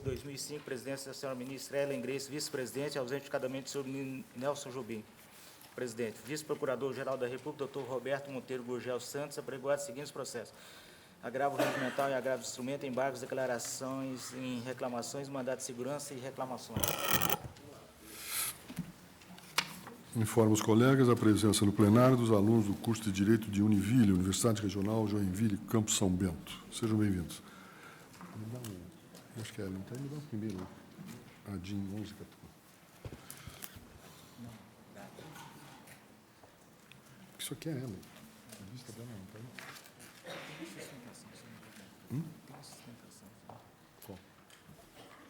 de 2005, presidência da senhora ministra Ellen Grace, vice-presidente, ausente cadamente o senhor Nelson Jobim. Presidente, vice-procurador-geral da República, doutor Roberto Monteiro Gurgel Santos, apregoado os seguintes processos: agravo regimental e agravo de instrumento, embargos, declarações em reclamações, mandato de segurança e reclamações. Informo os colegas a presença no plenário dos alunos do curso de Direito de Univille, Universidade Regional Joinville, Campo São Bento. Sejam bem-vindos. Acho que é, então me dá o primeiro. A DIN 11, 14. Isso aqui é ela. A vista dela não está aí. Qual?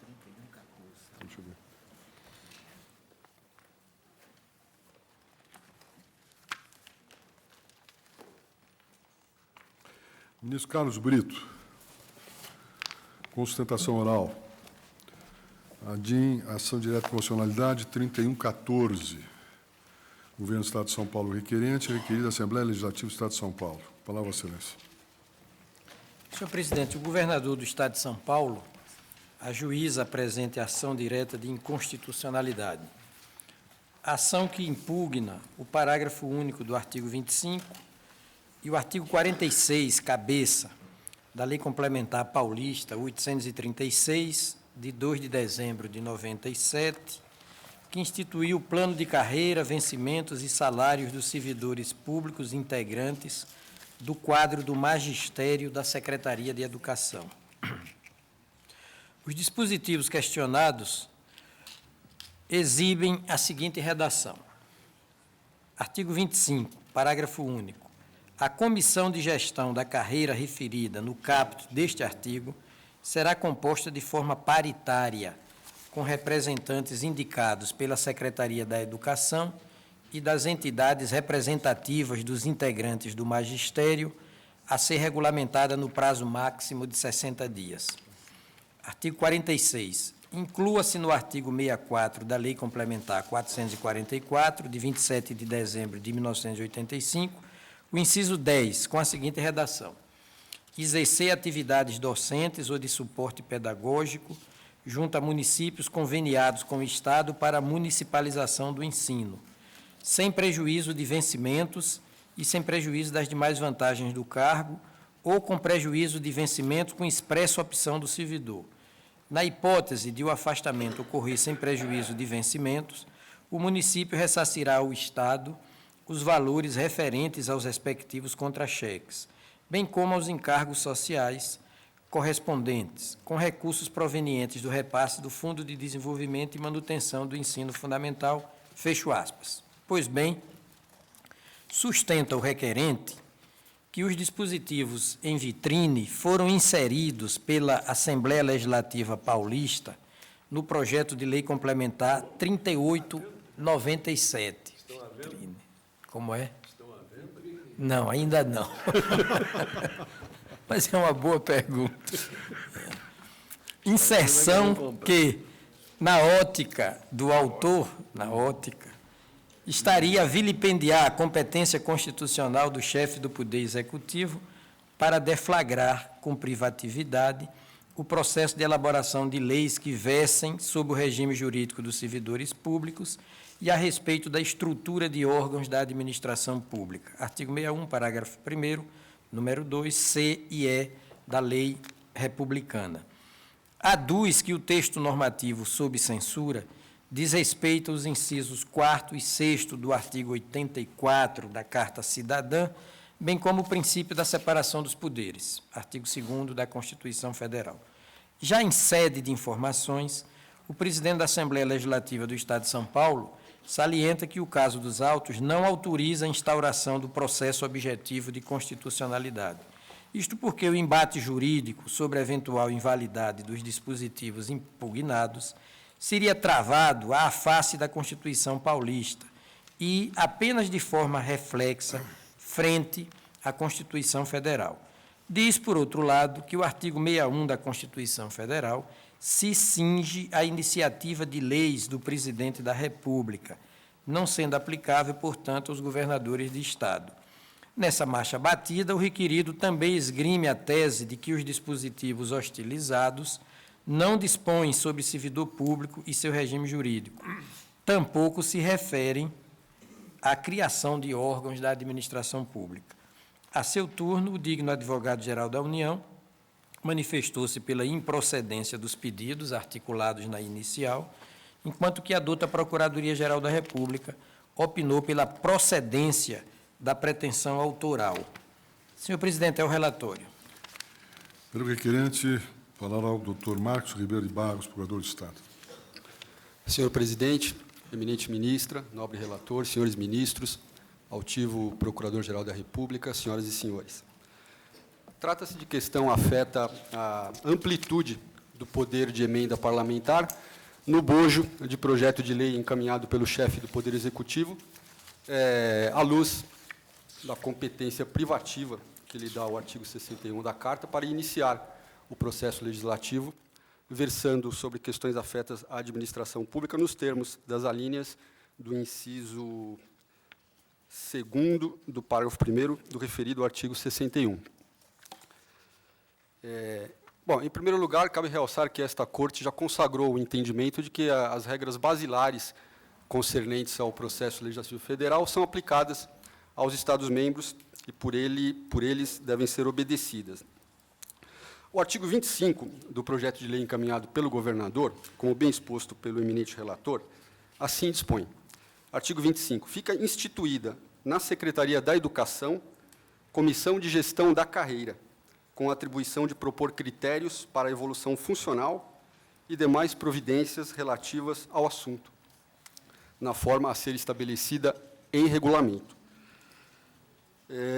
3114. Deixa eu ver. Ministro Carlos Brito, com sustentação oral. A DIN, ação direta de proporcionalidade 3114. Governo do Estado de São Paulo requerente, requerida Assembleia Legislativa do Estado de São Paulo. Palavra, Excelência. Senhor presidente, o governador do Estado de São Paulo ajuiza a presente ação direta de inconstitucionalidade. Ação que impugna o parágrafo único do artigo 25 e o artigo 46, cabeça, da Lei Complementar Paulista 836, de 2 de dezembro de 97, que instituiu o plano de carreira, vencimentos e salários dos servidores públicos integrantes do quadro do magistério da Secretaria de Educação. Os dispositivos questionados exibem a seguinte redação. Artigo 25, parágrafo único. A comissão de gestão da carreira referida no caput deste artigo será composta de forma paritária, com representantes indicados pela Secretaria da Educação e das entidades representativas dos integrantes do magistério, a ser regulamentada no prazo máximo de 60 dias. Artigo 46. Inclua-se no artigo 64 da Lei Complementar 444, de 27 de dezembro de 1985, o inciso 10, com a seguinte redação: exercer atividades docentes ou de suporte pedagógico junto a municípios conveniados com o Estado para a municipalização do ensino, sem prejuízo de vencimentos e sem prejuízo das demais vantagens do cargo ou com prejuízo de vencimento com expressa opção do servidor. Na hipótese de o afastamento ocorrer sem prejuízo de vencimentos, o município ressarcirá ao Estado os valores referentes aos respectivos contra-cheques, bem como aos encargos sociais correspondentes, com recursos provenientes do repasse do Fundo de Desenvolvimento e Manutenção do Ensino Fundamental, fecho aspas. Pois bem, sustenta o requerente que os dispositivos em vitrine foram inseridos pela Assembleia Legislativa Paulista no projeto de lei complementar 3897. Estão à venda? Como é? Estão à venda? Não, ainda não. Mas é uma boa pergunta. Inserção que, na ótica do autor, estaria a vilipendiar a competência constitucional do chefe do Poder Executivo para deflagrar com privatividade o processo de elaboração de leis que versem sob o regime jurídico dos servidores públicos e a respeito da estrutura de órgãos da administração pública. Artigo 61, parágrafo 1º, número 2, C e E da Lei Republicana. Aduz que o texto normativo sob censura diz respeito aos incisos 4º e 6º do artigo 84 da Carta Cidadã, bem como o princípio da separação dos poderes, artigo 2º da Constituição Federal. Já em sede de informações, o presidente da Assembleia Legislativa do Estado de São Paulo salienta que o caso dos autos não autoriza a instauração do processo objetivo de constitucionalidade. Isto porque o embate jurídico sobre a eventual invalidade dos dispositivos impugnados seria travado à face da Constituição Paulista e apenas de forma reflexa frente à Constituição Federal. Diz, por outro lado, que o artigo 61 da Constituição Federal se cinge à iniciativa de leis do Presidente da República, não sendo aplicável, portanto, aos governadores de Estado. Nessa marcha batida, o requerido também esgrime a tese de que os dispositivos hostilizados não dispõem sobre servidor público e seu regime jurídico. Tampouco se referem à criação de órgãos da administração pública. A seu turno, o digno advogado-geral da União manifestou-se pela improcedência dos pedidos articulados na inicial, enquanto que a douta Procuradoria-Geral da República opinou pela procedência da pretensão autoral. Senhor presidente, é o relatório. Pelo requerente, falará o doutor Marcos Ribeiro de Barros, procurador de Estado. Senhor presidente, eminente ministra, nobre relator, senhores ministros, altivo procurador-geral da República, senhoras e senhores. Trata-se de questão que afeta a amplitude do poder de emenda parlamentar no bojo de projeto de lei encaminhado pelo chefe do Poder Executivo, à luz da competência privativa que lhe dá o artigo 61 da Carta para iniciar o processo legislativo, versando sobre questões afetas à administração pública nos termos das alíneas do inciso 2º do parágrafo 1º do referido artigo 61. Bom, em primeiro lugar, cabe realçar que esta Corte já consagrou o entendimento de que as regras basilares concernentes ao processo legislativo federal são aplicadas aos Estados-membros e, por eles, devem ser obedecidas. O artigo 25 do projeto de lei encaminhado pelo governador, como bem exposto pelo eminente relator, assim dispõe. Artigo 25. Fica instituída na Secretaria da Educação Comissão de Gestão da Carreira, com atribuição de propor critérios para a evolução funcional e demais providências relativas ao assunto, na forma a ser estabelecida em regulamento.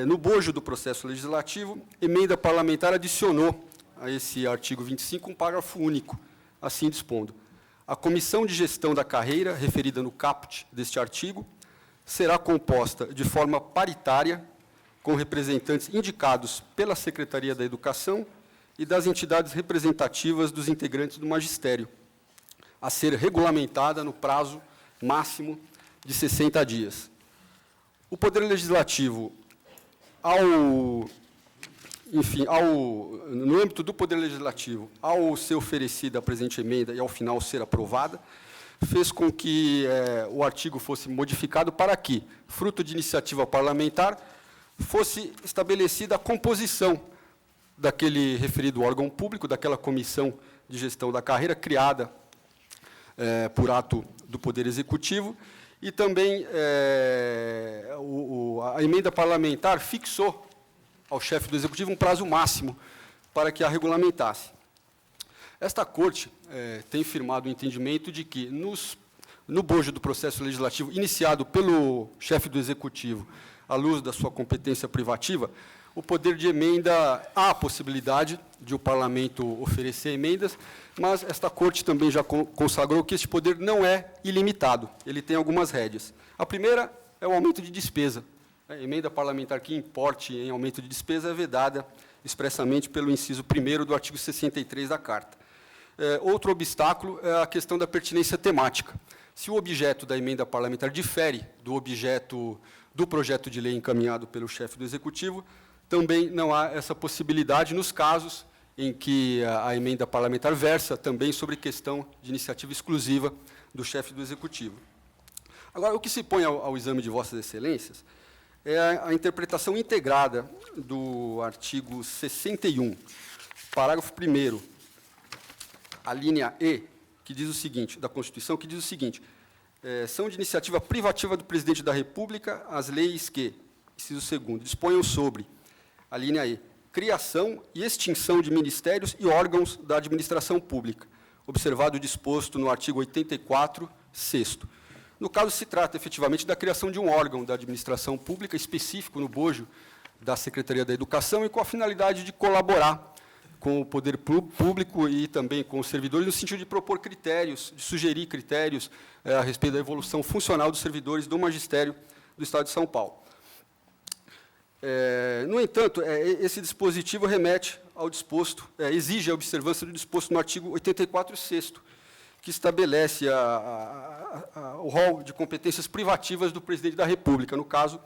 No bojo do processo legislativo, emenda parlamentar adicionou a esse artigo 25 um parágrafo único, assim dispondo: a comissão de gestão da carreira, referida no caput deste artigo, será composta de forma paritária, com representantes indicados pela Secretaria da Educação e das entidades representativas dos integrantes do magistério, a ser regulamentada no prazo máximo de 60 dias. O Poder Legislativo, no âmbito do Poder Legislativo, ao ser oferecida a presente emenda e, ao final, ser aprovada, fez com que o artigo fosse modificado para que, fruto de iniciativa parlamentar, fosse estabelecida a composição daquele referido órgão público, daquela comissão de gestão da carreira, criada por ato do Poder Executivo, e também a emenda parlamentar fixou ao chefe do Executivo um prazo máximo para que a regulamentasse. Esta Corte tem firmado o entendimento de que, no bojo do processo legislativo iniciado pelo chefe do Executivo, à luz da sua competência privativa, o poder de emenda, há a possibilidade de o Parlamento oferecer emendas, mas esta Corte também já consagrou que este poder não é ilimitado, ele tem algumas rédeas. A primeira é o aumento de despesa. A emenda parlamentar que importe em aumento de despesa é vedada expressamente pelo inciso 1º do artigo 63 da Carta. Outro obstáculo é a questão da pertinência temática. Se o objeto da emenda parlamentar difere do objeto do projeto de lei encaminhado pelo chefe do Executivo, também não há essa possibilidade nos casos em que a emenda parlamentar versa também sobre questão de iniciativa exclusiva do chefe do Executivo. Agora, o que se põe ao exame de Vossas Excelências é a interpretação integrada do artigo 61, parágrafo 1º, a linha E, que diz o seguinte, da Constituição, que diz o seguinte: são de iniciativa privativa do Presidente da República as leis que, inciso 2º, disponham sobre, a linha E, criação e extinção de ministérios e órgãos da administração pública, observado o disposto no artigo 84, 6º. No caso, se trata, efetivamente, da criação de um órgão da administração pública específico no bojo da Secretaria da Educação e com a finalidade de colaborar com o poder público e também com os servidores, no sentido de propor critérios, de sugerir critérios a respeito da evolução funcional dos servidores do magistério do Estado de São Paulo. No entanto, esse dispositivo remete ao disposto, exige a observância do disposto no artigo 84, 6º, que estabelece o rol de competências privativas do Presidente da República, no caso,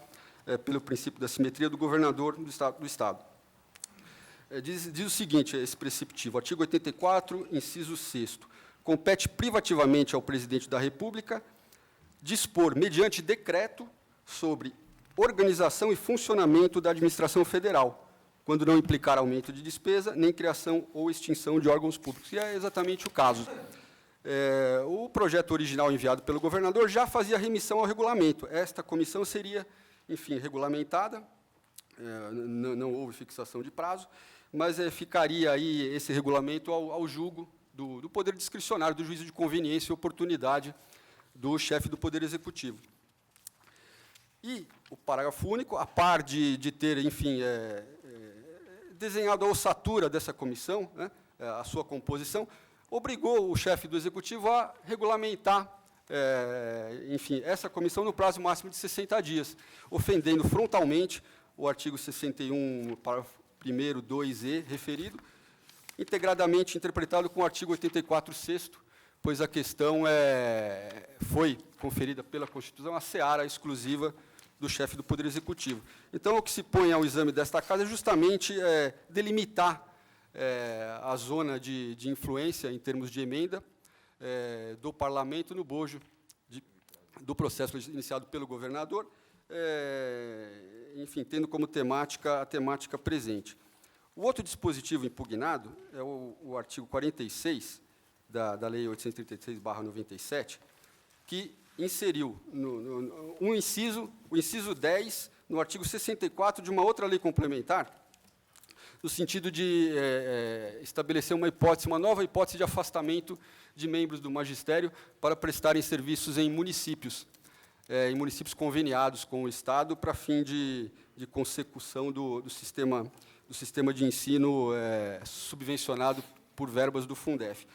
pelo princípio da simetria do governador do Estado. diz o seguinte, esse preceptivo, artigo 84, inciso 6º, compete privativamente ao presidente da República dispor, mediante decreto, sobre organização e funcionamento da administração federal, quando não implicar aumento de despesa, nem criação ou extinção de órgãos públicos. E é exatamente o caso. O projeto original enviado pelo governador já fazia remissão ao regulamento. Esta comissão seria, enfim, regulamentada, não houve fixação de prazo, mas ficaria aí esse regulamento ao julgo do poder discricionário, do juízo de conveniência e oportunidade do chefe do Poder Executivo. E o parágrafo único, a par de ter, enfim, desenhado a ossatura dessa comissão, né, a sua composição, obrigou o chefe do Executivo a regulamentar, enfim, essa comissão no prazo máximo de 60 dias, ofendendo frontalmente o artigo 61, parágrafo 1º, 2e, referido, integradamente interpretado com o artigo 84, 6º, pois a questão foi conferida pela Constituição a seara exclusiva do chefe do Poder Executivo. Então, o que se põe ao exame desta Casa é justamente delimitar a zona de influência, em termos de emenda, do Parlamento no bojo do processo iniciado pelo governador, enfim, tendo como temática a temática presente. O outro dispositivo impugnado é o artigo 46 da Lei 836/97, que inseriu o inciso 10, no artigo 64 de uma outra lei complementar, no sentido de estabelecer uma nova hipótese de afastamento de membros do magistério para prestarem serviços em municípios conveniados com o Estado para fim de consecução do sistema de ensino subvencionado por verbas do Fundef.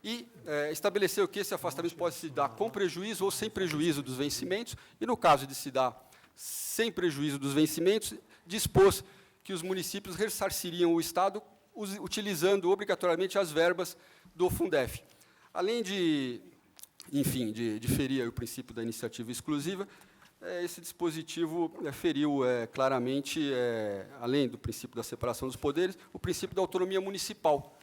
E estabeleceu que esse afastamento pode se dar com prejuízo ou sem prejuízo dos vencimentos, e, no caso de se dar sem prejuízo dos vencimentos, dispôs que os municípios ressarciriam o Estado utilizando obrigatoriamente as verbas do Fundef. Além de, enfim, de ferir o princípio da iniciativa exclusiva, esse dispositivo feriu claramente, além do princípio da separação dos poderes, o princípio da autonomia municipal,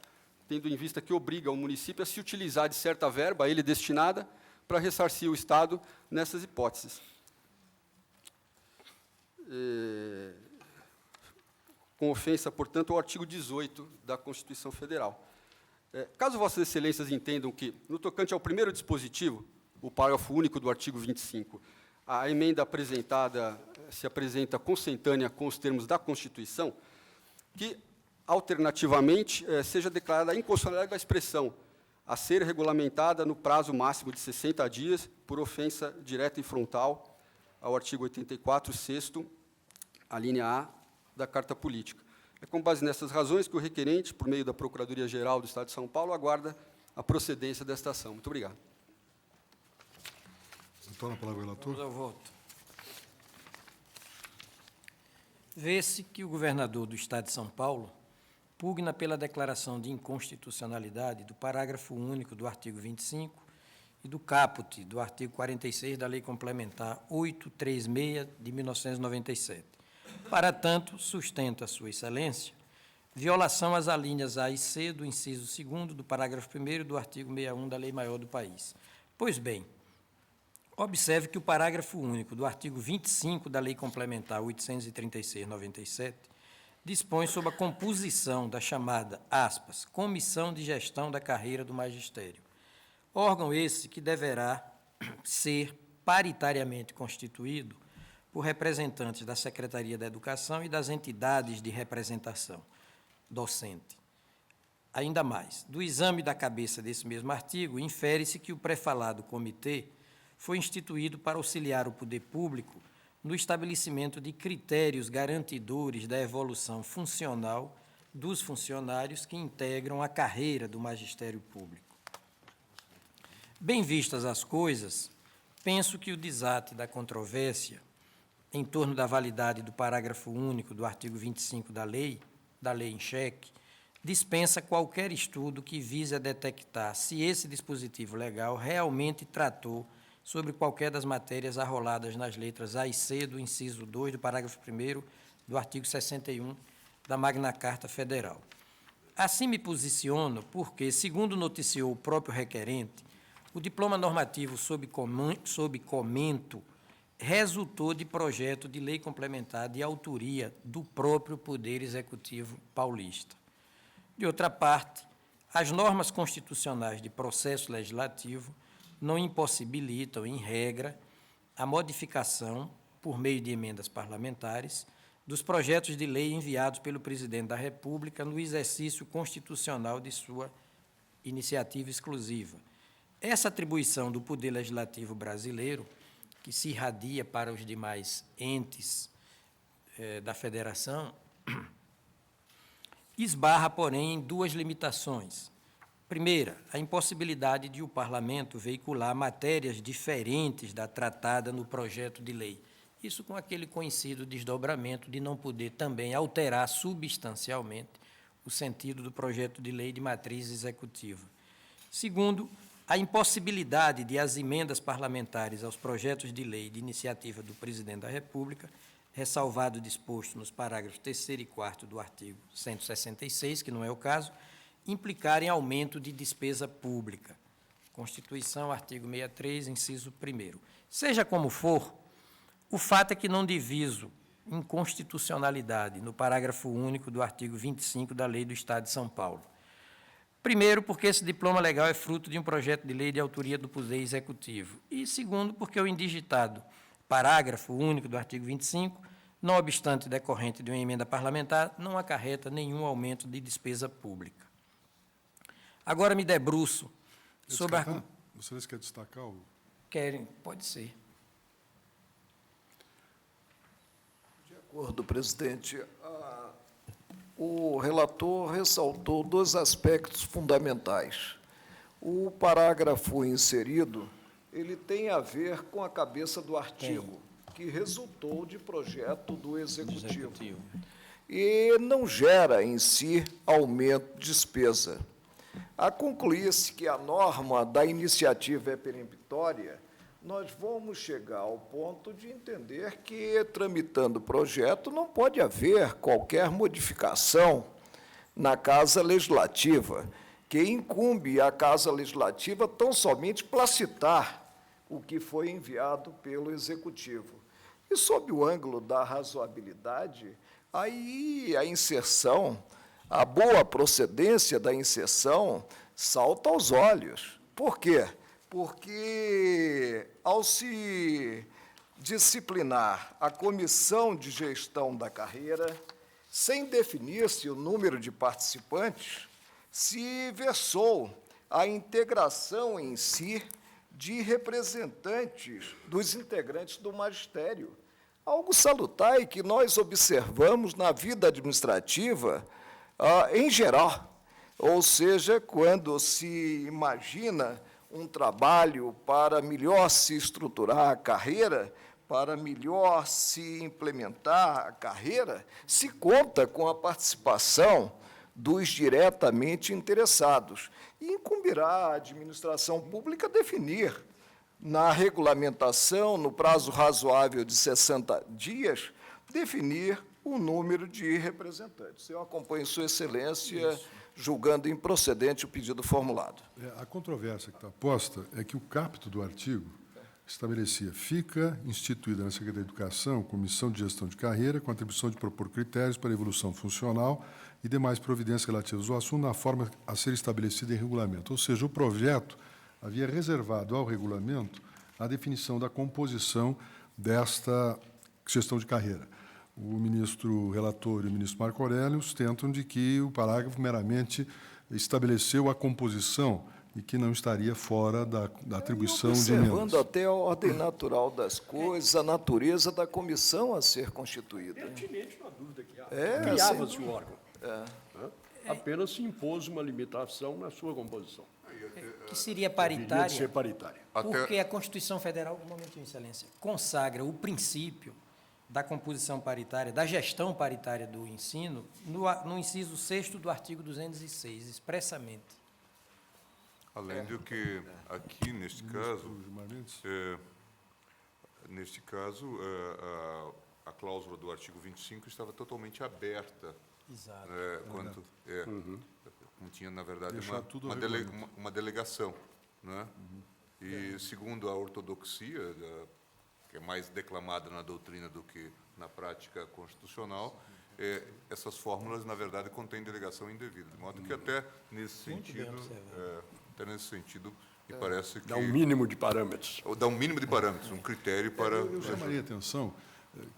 tendo em vista que obriga o município a se utilizar de certa verba, a ele destinada, para ressarcir o Estado nessas hipóteses. Com ofensa, portanto, ao artigo 18 da Constituição Federal. Caso Vossas Excelências entendam que, no tocante ao primeiro dispositivo, o parágrafo único do artigo 25, a emenda apresentada se apresenta consentânea com os termos da Constituição, que, alternativamente, seja declarada a inconstitucionalidade da expressão a ser regulamentada no prazo máximo de 60 dias por ofensa direta e frontal ao artigo 84, 6º, a linha A da Carta Política. É com base nessas razões que o requerente, por meio da Procuradoria-Geral do Estado de São Paulo, aguarda a procedência desta ação. Muito obrigado. Então, a palavra ao relator. Vamos ao voto. Vê-se que o governador do Estado de São Paulo pugna pela declaração de inconstitucionalidade do parágrafo único do artigo 25 e do caput do artigo 46 da Lei Complementar 836 de 1997. Para tanto, sustenta Sua Excelência violação às alíneas A e C do inciso 2º do parágrafo 1º do artigo 61 da Lei Maior do país. Pois bem, observe que o parágrafo único do artigo 25 da Lei Complementar 836/97 dispõe sobre a composição da chamada, aspas, Comissão de Gestão da Carreira do Magistério. Órgão esse que deverá ser paritariamente constituído por representantes da Secretaria da Educação e das entidades de representação docente. Ainda mais, do exame da cabeça desse mesmo artigo, infere-se que o pré-falado comitê foi instituído para auxiliar o poder público no estabelecimento de critérios garantidores da evolução funcional dos funcionários que integram a carreira do magistério público. Bem vistas as coisas, penso que o desate da controvérsia em torno da validade do parágrafo único do artigo 25 da lei em xeque, dispensa qualquer estudo que vise a detectar se esse dispositivo legal realmente tratou sobre qualquer das matérias arroladas nas letras A e C do inciso 2 do parágrafo 1º do artigo 61 da Magna Carta Federal. Assim me posiciono porque, segundo noticiou o próprio requerente, o diploma normativo sob comento resultou de projeto de lei complementar de autoria do próprio Poder Executivo paulista. De outra parte, as normas constitucionais de processo legislativo não impossibilitam, em regra, a modificação, por meio de emendas parlamentares, dos projetos de lei enviados pelo Presidente da República no exercício constitucional de sua iniciativa exclusiva. Essa atribuição do Poder Legislativo brasileiro, que se irradia para os demais entes da Federação, esbarra, porém, em duas limitações. Primeira, a impossibilidade de o Parlamento veicular matérias diferentes da tratada no projeto de lei. Isso com aquele conhecido desdobramento de não poder também alterar substancialmente o sentido do projeto de lei de matriz executiva. Segundo, a impossibilidade de as emendas parlamentares aos projetos de lei de iniciativa do Presidente da República, ressalvado o disposto nos parágrafos 3º e 4º do artigo 166, que não é o caso, implicarem aumento de despesa pública. Constituição, artigo 63, inciso 1º. Seja como for, o fato é que não diviso inconstitucionalidade no parágrafo único do artigo 25 da Lei do Estado de São Paulo. Primeiro, porque esse diploma legal é fruto de um projeto de lei de autoria do Poder Executivo. E, segundo, porque o indigitado parágrafo único do artigo 25, não obstante decorrente de uma emenda parlamentar, não acarreta nenhum aumento de despesa pública. Agora me debruço sobre a... Vocês querem destacar o... Querem? Pode ser. De acordo, presidente. O relator ressaltou dois aspectos fundamentais. O parágrafo inserido, ele tem a ver com a cabeça do artigo, que resultou de projeto do Executivo. E não gera, em si, aumento de despesa. A concluir-se que a norma da iniciativa é peremptória, nós vamos chegar ao ponto de entender que, tramitando o projeto, não pode haver qualquer modificação na Casa Legislativa, que incumbe à Casa Legislativa tão somente placitar o que foi enviado pelo Executivo. E, sob o ângulo da razoabilidade, aí a inserção, a boa procedência da inserção salta aos olhos. Por quê? Porque, ao se disciplinar a comissão de gestão da carreira, sem definir-se o número de participantes, se versou a integração em si de representantes dos integrantes do magistério. Algo salutar e que nós observamos na vida administrativa em geral, ou seja, quando se imagina um trabalho para melhor se estruturar a carreira, para melhor se implementar a carreira, se conta com a participação dos diretamente interessados. E incumbirá à administração pública definir, na regulamentação, no prazo razoável de 60 dias, definir o número de representantes. Eu acompanho Sua Excelência, julgando improcedente o pedido formulado. A controvérsia que está posta é que o caput do artigo estabelecia: fica instituída na Secretaria de Educação comissão de gestão de carreira com atribuição de propor critérios para a evolução funcional e demais providências relativas ao assunto na forma a ser estabelecida em regulamento. Ou seja, o projeto havia reservado ao regulamento a definição da composição desta gestão de carreira. O ministro relator e o ministro Marco Aurélio tentam de que o parágrafo meramente estabeleceu a composição e que não estaria fora da atribuição de emendas. Observando até a ordem natural das coisas, a natureza da comissão a ser constituída. Pertinente uma dúvida que há. É, Criava-se sem o órgão. Apenas se impôs uma limitação na sua composição. Que seria Deveria paritária, ser paritária. porque a Constituição Federal, um momentinho, Excelência, consagra o princípio da composição paritária, da gestão paritária do ensino, no inciso 6º do artigo 206, expressamente. Além do que, aqui, neste caso, a cláusula do artigo 25 estava totalmente aberta Exato. Quanto como tinha, na verdade, Deixar tudo uma, ao dele, regulamento. uma delegação. Né? E, segundo a ortodoxia, que é mais declamada na doutrina do que na prática constitucional, essas fórmulas, na verdade, contêm delegação indevida. De modo que até nesse sentido, me parece que... Dá um mínimo de parâmetros. Ou dá um mínimo de parâmetros, um critério para... Eu chamaria a atenção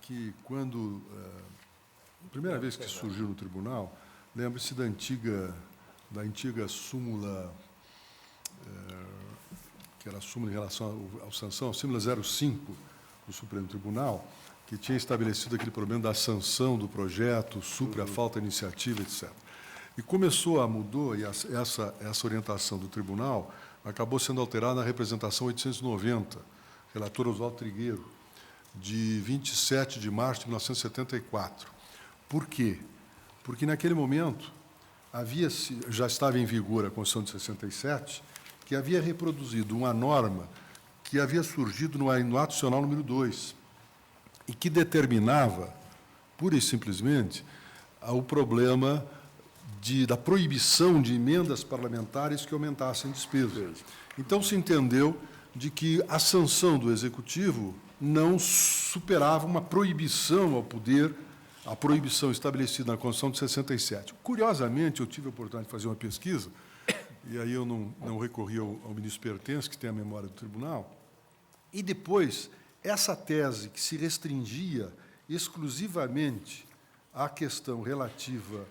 que quando, a primeira vez que surgiu no tribunal, lembre-se da antiga súmula, que era a súmula em relação ao sanção, a súmula 05 do Supremo Tribunal, que tinha estabelecido aquele problema da sanção do projeto, supra a falta de iniciativa, etc. E mudou, e essa orientação do tribunal acabou sendo alterada na representação 890, relator Oswaldo Trigueiro, de 27 de março de 1974. Por quê? Porque, naquele momento, já estava em vigor a Constituição de 67, que havia reproduzido uma norma que havia surgido no Ato Constitucional número 2, e que determinava, pura e simplesmente, o problema da proibição de emendas parlamentares que aumentassem despesas. Então, se entendeu de que a sanção do Executivo não superava uma proibição ao poder, a proibição estabelecida na Constituição de 67. Curiosamente, eu tive a oportunidade de fazer uma pesquisa, e aí eu não recorri ao ministro Pertence, que tem a memória do tribunal, e depois, essa tese que se restringia exclusivamente à questão relativa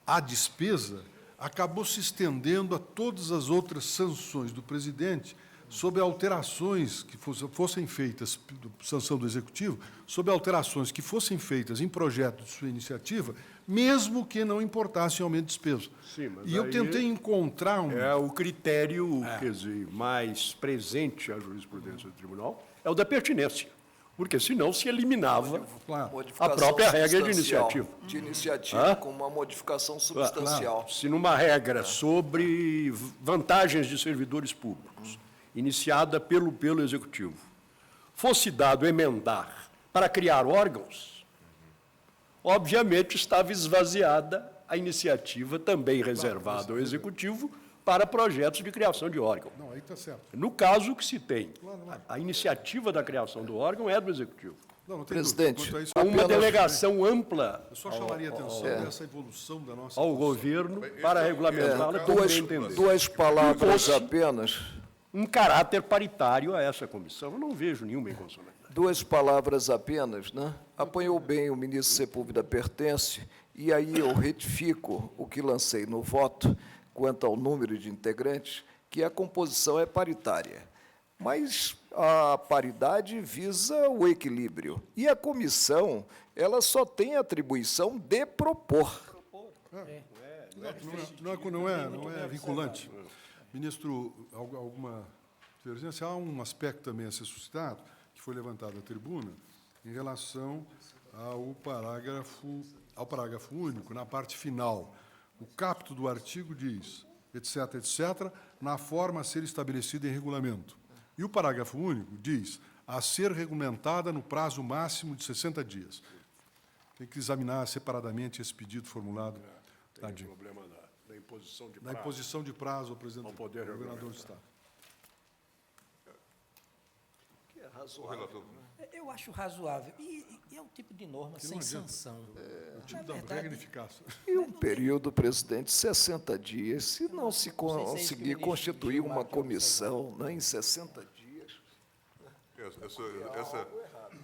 à despesa, acabou se estendendo a todas as outras sanções do presidente sobre alterações que fossem feitas, sanção do Executivo, sobre alterações que fossem feitas em projeto de sua iniciativa, mesmo que não importassem aumento de despesa. Sim, mas e eu aí tentei encontrar É o critério, quer dizer, mais presente à jurisprudência do tribunal, é o da pertinência. Porque, senão, se eliminava Claro. a Modificação própria regra de substancial. iniciativa. De iniciativa, com uma modificação substancial. Se numa regra sobre vantagens de servidores públicos, iniciada pelo Executivo, fosse dado emendar para criar órgãos, obviamente estava esvaziada a iniciativa também reservada ao Executivo para projetos de criação de órgão. Não, aí está certo. No caso que se tem, a iniciativa da criação do órgão é do Executivo. Não tem Presidente, dúvida. Quanto a isso, Há uma Apenas- delegação ampla eu só chamaria a atenção dessa evolução da nossa... ao governo para regulamentá-la como duas, bem entender. duas palavras Fosse apenas. um caráter paritário a essa comissão. Eu não vejo nenhuma inconstitucionalidade. Duas palavras apenas, né? Apanhou bem o ministro Sepúlveda Pertence, e aí eu retifico o que lancei no voto quanto ao número de integrantes, que a composição é paritária. Mas a paridade visa o equilíbrio. E a comissão, ela só tem a atribuição de propor. Não é vinculante. Ministro, alguma divergência? Há um aspecto também a ser suscitado, que foi levantado à tribuna, em relação ao parágrafo único, na parte final. O caput do artigo diz, etc., etc., na forma a ser estabelecida em regulamento. E o parágrafo único diz, a ser regulamentada no prazo máximo de 60 dias. Tem que examinar separadamente esse pedido formulado. Tem Tadinho. o problema da imposição de Da prazo. imposição de prazo ao presidente Ao poder do governador do Estado. O relator, Eu acho razoável. E é um tipo de norma sem adianta. sanção. O tipo da verdade- regra ineficaz. E o período, presidente, 60 dias. Se não se Não sei se é isso que o conseguir ministro constituir Gilmar uma quer comissão, né, em 60 dias,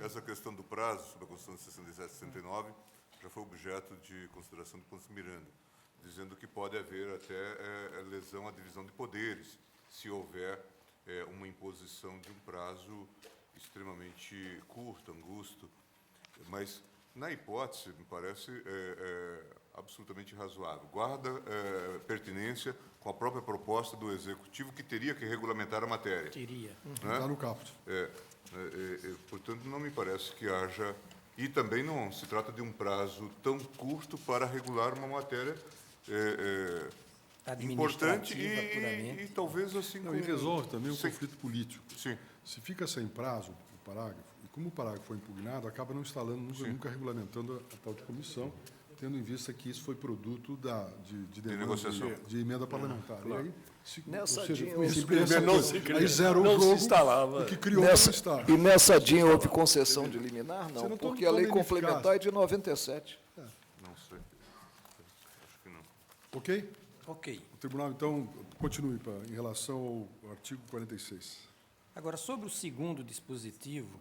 essa questão do prazo, sobre a Constituição de 67 e 69, já foi objeto de consideração do Ponce Miranda, dizendo que pode haver até lesão à divisão de poderes, se houver uma imposição de um prazo extremamente curto, angusto. Mas, na hipótese, me parece absolutamente razoável. Guarda pertinência com a própria proposta do Executivo, que teria que regulamentar a matéria. Teria. Né? Está no caput. Portanto, não me parece que haja... E também não se trata de um prazo tão curto para regular uma matéria importante Administrativa, puramente. e talvez assim... Não, e resolve também o Sim. conflito político. Sim. Se fica sem prazo o parágrafo, e como o parágrafo foi impugnado, acaba não instalando, nunca regulamentando a tal de comissão, tendo em vista que isso foi produto de demanda negociação. de emenda parlamentar. E aí, Nessa ou seja, DIN foi houve- simplesmente não coisa. se cria, Aí zerou não o se jogo, instalava. o que criou Nessa, o Estado. e nessa DIN houve concessão de liminar? Você Não, não porque toma- a lei toma complementar ineficácia. é de 97. Não sei. Acho que não. Ok? Ok. O tribunal, então, continue em relação ao artigo 46. Agora, sobre o segundo dispositivo,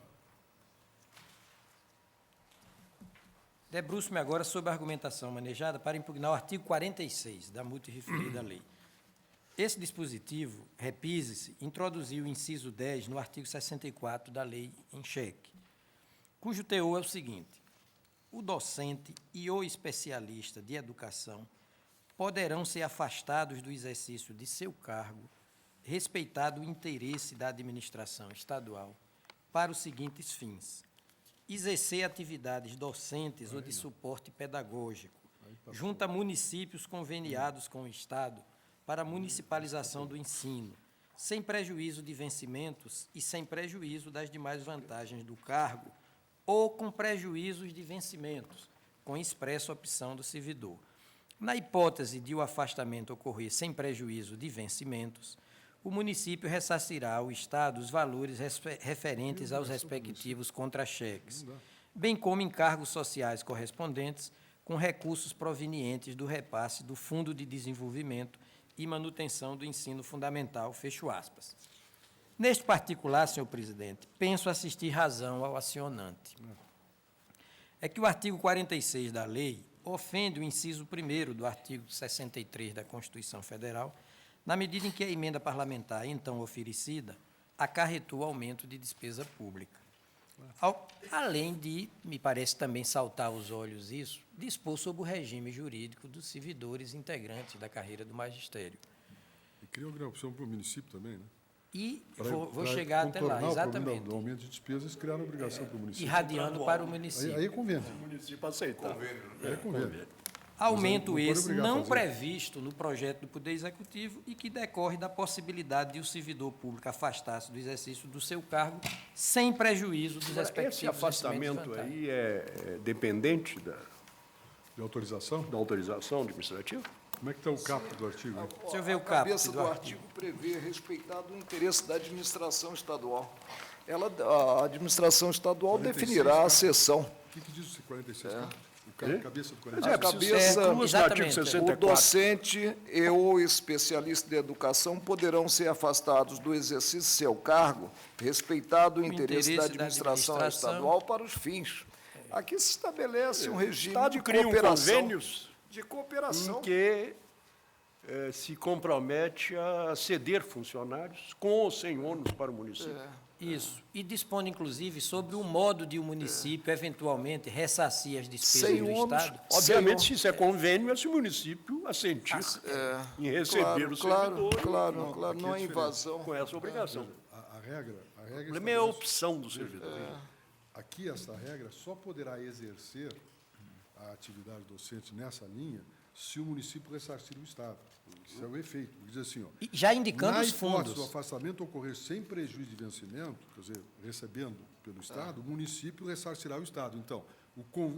debruço-me agora sobre a argumentação manejada para impugnar o artigo 46 da multirreferida lei. Esse dispositivo, repise-se, introduziu o inciso 10 no artigo 64 da lei em xeque, cujo teor é o seguinte: o docente e o especialista de educação poderão ser afastados do exercício de seu cargo, respeitado o interesse da administração estadual, para os seguintes fins: exercer atividades docentes ou de suporte pedagógico, junto a municípios conveniados com o Estado para a municipalização do ensino, sem prejuízo de vencimentos e sem prejuízo das demais vantagens do cargo, ou com prejuízos de vencimentos, com expressa opção do servidor. Na hipótese de o afastamento ocorrer sem prejuízo de vencimentos, o município ressarcirá ao Estado os valores referentes aos respectivos contra-cheques, bem como encargos sociais correspondentes, com recursos provenientes do repasse do Fundo de Desenvolvimento e Manutenção do Ensino Fundamental, fecho aspas. Neste particular, senhor presidente, penso assistir razão ao acionante. É que o artigo 46 da lei ofende o inciso 1º do artigo 63 da Constituição Federal, na medida em que a emenda parlamentar então oferecida acarretou aumento de despesa pública. Além de, me parece também saltar aos olhos isso, dispor sobre o regime jurídico dos servidores integrantes da carreira do magistério. E criou uma opção para o município também, né? E Pra- vou pra chegar até lá, contornar o problema exatamente, do aumento de despesas, criar uma obrigação para o município. irradiando para o município. Aí convém. O município aceitar. Aí convém. Aumento não pode esse obrigar a não fazer. previsto no projeto do Poder Executivo e que decorre da possibilidade de o servidor público afastar-se do exercício do seu cargo sem prejuízo dos respectivos Esse afastamento vencimentos aí é dependente De autorização? da autorização administrativa? Como é que está o caput do artigo? Hein? Deixa eu ver o A cabeça caput do do artigo prevê respeitado o interesse da administração estadual. A administração estadual 46, definirá a sessão. O que diz o 46? Cabeça do Mas 46. preciso cabeça- ser incluso no artigo exatamente. 64. O docente e o especialista de educação poderão ser afastados do exercício de seu cargo, respeitado o interesse da administração estadual para os fins. Aqui se estabelece um O regime Estado de cria cooperação. convênios De cooperação. em que se compromete a ceder funcionários com ou sem ônus para o município. Isso. E dispõe, inclusive, sobre o modo de o município, eventualmente, ressarcir as despesas Sem do ônus. Estado. Obviamente, se isso é convênio, é se o município assentir em receber o servidor Claro, aqui não é é invasão. com essa obrigação. A regra O problema é a estabelece- opção do servidor. Aqui, essa regra só poderá exercer a atividade docente nessa linha se o município ressarcir o Estado. Isso é o efeito. Diz assim, ó, E já indicando na os hipótese do fundos. afastamento ocorrer sem prejuízo de vencimento, quer dizer, recebendo pelo Estado, o município ressarcirá o Estado. Então,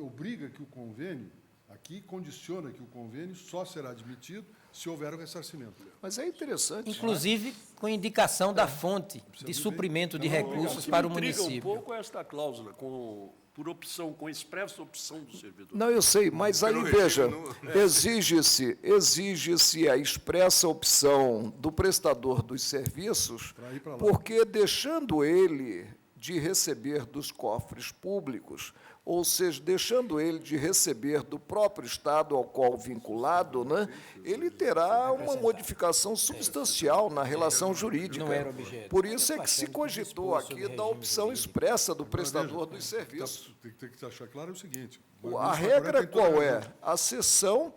obriga que o convênio, aqui condiciona que o convênio só será admitido se houver o ressarcimento. Mas é interessante. Inclusive com indicação da fonte de suprimento de recursos que para o me intriga município. um pouco é esta cláusula, por opção, com expressa opção do servidor. Não, eu sei, mas aí, Pelo veja, regime, exige-se a expressa opção do prestador dos serviços, Pra ir pra lá. porque deixando ele de receber dos cofres públicos, ou seja, deixando ele de receber do próprio Estado ao qual vinculado, né, ele terá uma modificação substancial na relação jurídica. Não era objeto. Por isso é que se cogitou aqui da opção expressa do prestador dos Então, serviços. tem que deixar claro o seguinte. A regra qual é? A cessão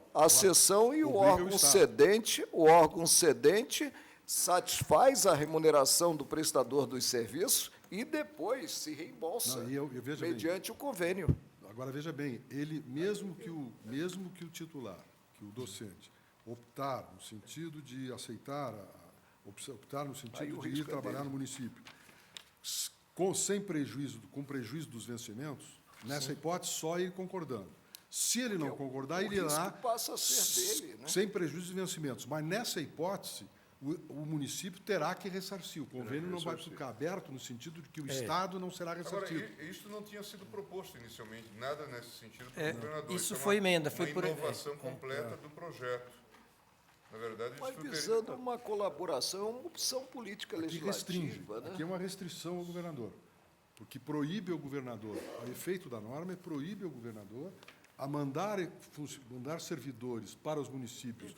e o Obriga o órgão Estado. cedente, satisfaz a remuneração do prestador dos serviços e depois se reembolsa Não, e eu vejo bem. mediante o convênio. Agora, veja bem, ele, mesmo que o titular, que o docente, optar no sentido de aceitar, optar no Aí sentido o de ir risco é trabalhar dele. no município, com prejuízo dos vencimentos, nessa hipótese, só ir concordando. Se ele não concordar, ele risco irá, passa a ser dele, né? sem prejuízo de vencimentos. Mas, nessa hipótese, o município terá que ressarcir. O convênio não vai ficar aberto no sentido de que o Estado não será Agora, ressarcido. isso não tinha sido proposto inicialmente, nada nesse sentido pelo governador. isso é foi uma- emenda, foi uma por- inovação completa do projeto. Na verdade, Mas isso foi visando uma colaboração, uma opção política Aqui restringe. legislativa, né? Aqui é uma restrição ao governador, porque proíbe ao governador, a efeito da norma, proíbe ao governador a mandar servidores para os municípios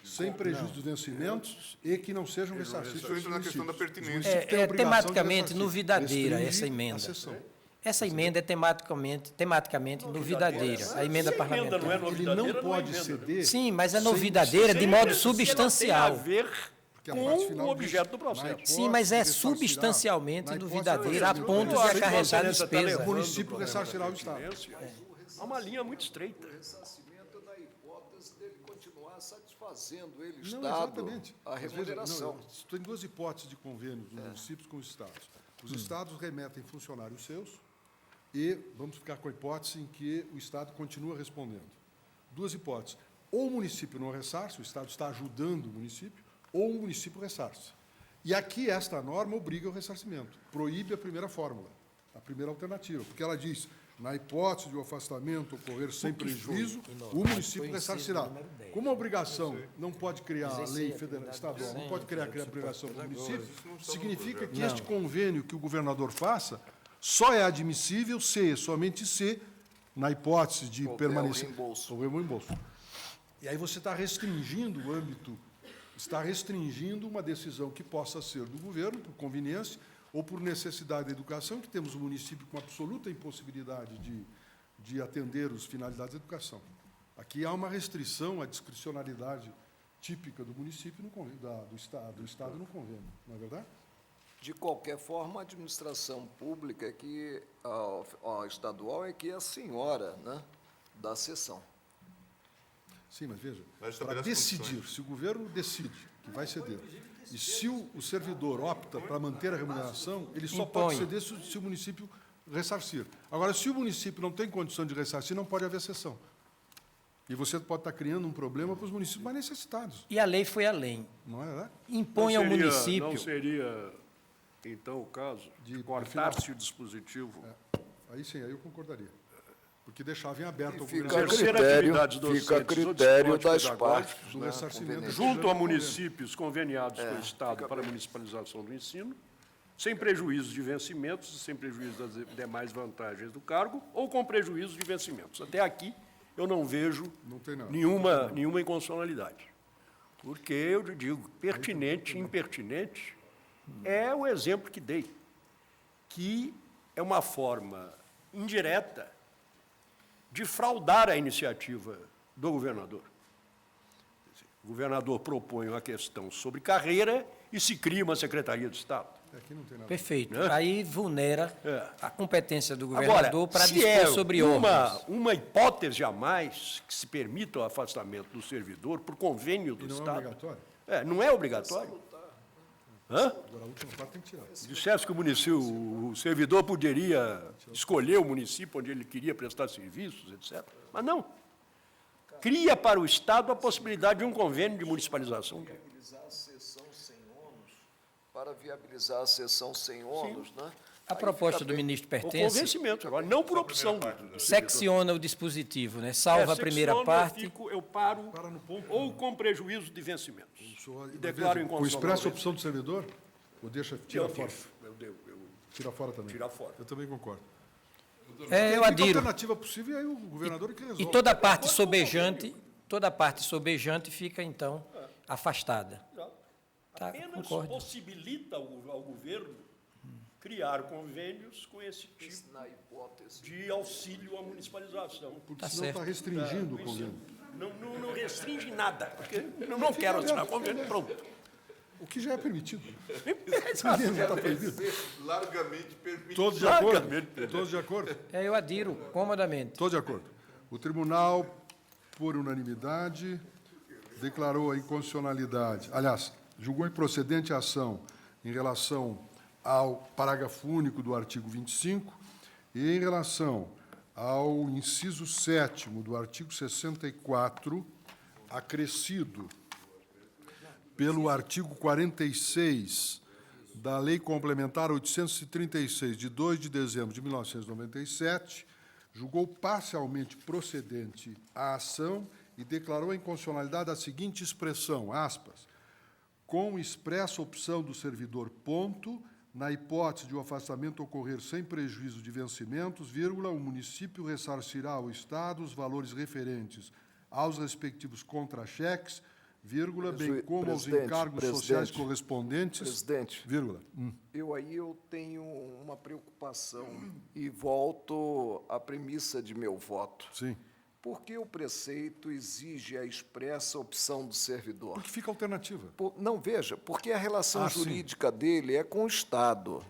sem prejuízo dos vencimentos e que não sejam ressarcidos. Isso entra na questão da Os pertinência. municípios têm a obrigação de tematicamente ressarcir. novidadeira Restringe essa emenda. a sessão. Essa emenda é tematicamente novidadeira, a emenda Essa emenda não é parlamentar. Ele novidadeira, não pode é emenda, né? ceder. Sim, mas é sem- novidadeira de Sem modo porque substancial. Não tem a ver porque a parte com final o objeto diz, do processo. na hipótese Sim, mas é de ressarcirá, substancialmente na hipótese duvidadeira a de ponto de Eu acho que acarretar Vossa Excelência está despesa. levando O município problema ressarcirá da o Estado. pertinência a uma linha muito estreita. Ressarcimento na hipótese dele continuar satisfazendo ele, o Não, Estado, exatamente. a Mas veja, remuneração. tem duas hipóteses de convênios dos municípios com os estados. Os estados remetem funcionários seus e vamos ficar com a hipótese em que o Estado continua respondendo. Duas hipóteses. Ou o município não ressarce, o Estado está ajudando o município, ou o município ressarce. E aqui esta norma obriga ao ressarcimento, proíbe a primeira fórmula, a primeira alternativa, porque ela diz, na hipótese de o afastamento ocorrer sem prejuízo, o município ressarcirá. Como a obrigação não pode criar a lei federal, estadual, não pode criar a obrigação para o município, significa que este convênio que o governador faça só é admissível se, somente se, na hipótese de Houver o permanecer... reembolso. Houver o reembolso. E aí você está restringindo o âmbito, está restringindo uma decisão que possa ser do governo, por conveniência, ou por necessidade da educação, que temos um município com absoluta impossibilidade de atender as finalidades da educação. Aqui há uma restrição à discricionalidade típica do município, do Estado no convênio, não é verdade? De qualquer forma, a administração pública que a estadual é que é a senhora, né, da sessão. Sim, mas veja, Mas para estabelece decidir, condições. se o governo decide que vai ceder, e se o servidor opta para manter a remuneração, ele só pode ceder se o município ressarcir. Agora, se o município não tem condição de ressarcir, não pode haver cessão. E você pode estar criando um problema para os municípios mais necessitados, E a lei foi além. não é verdade? Impõe ao Não município. seria, então, o caso de De cortar-se o dispositivo. Aí sim, aí eu concordaria. Porque deixava em aberto ao Fica a governador Exercer critério, atividades docentes fica a ou critério das pedagógicas partes. do né, ressarcimento. conveniente. junto a municípios conveniados com o Estado para a municipalização do ensino, sem prejuízo de vencimentos, sem prejuízo das demais vantagens do cargo, ou com prejuízo de vencimentos. Até aqui, eu não vejo Não tem nada. nenhuma inconstitucionalidade. Porque, eu digo, pertinente e impertinente é o exemplo que dei, que é uma forma indireta de fraudar a iniciativa do governador. O governador propõe uma questão sobre carreira e se cria uma Secretaria de Estado. Aqui não tem nada. Perfeito. Né? Aí vulnera É. a competência do Agora, governador para se dispor é sobre órgãos. uma hipótese a mais que se permita o afastamento do servidor por convênio do E não é Estado. obrigatório? Não é obrigatório. Hã? Agora, a última parte tem que tirar. Dissesse que o servidor poderia escolher o município onde ele queria prestar serviços, etc. Mas não. Cria para o Estado a possibilidade de um convênio de municipalização. Viabilizar a sessão sem ônus, para viabilizar a sessão sem ônus, né? A Aí proposta fica do bem- ministro O pertence, convencimento, agora, não por opção. do secciona o dispositivo, né? Salva a primeira secciono, parte. Eu paro Para no ponto. ou com prejuízo de vencimentos. Senhor, E declaro veja, com inconstitucional. expressa opção do servidor, ou deixa, tira fora? Eu Tira fora também. Tira fora. Eu também concordo. É, eu Tem a adiro. alternativa possível e aí o governador é que resolve. E toda a parte sobejante fica, então, afastada. Tá, Apenas concordo. possibilita ao governo criar convênios com esse tipo Na hipótese. de auxílio à municipalização. Porque Tá senão certo. está restringindo o convênio. Não restringe nada, porque eu não quero assinar convênio, pronto. O que já é permitido. Já está proibido. Largamente permitido. Todos de acordo? Todos de acordo? É, eu adiro comodamente. Todos de acordo. O tribunal, por unanimidade, declarou a inconstitucionalidade. Aliás, julgou improcedente a ação em relação ao parágrafo único do artigo 25 e em relação ao inciso 7º do artigo 64, acrescido pelo artigo 46 da Lei Complementar 836, de 2 de dezembro de 1997, julgou parcialmente procedente a ação e declarou a inconstitucionalidade a seguinte expressão, aspas, com expressa opção do servidor, ponto, na hipótese de o afastamento ocorrer sem prejuízo de vencimentos, vírgula, o município ressarcirá ao Estado os valores referentes aos respectivos contra-cheques, vírgula, bem como aos encargos sociais correspondentes, Presidente, vírgula. eu tenho uma preocupação e volto à premissa de meu voto. Sim. Por que o preceito exige a expressa opção do servidor? Porque fica alternativa. Não, veja, porque a relação Ah, sim. jurídica dele é com o Estado.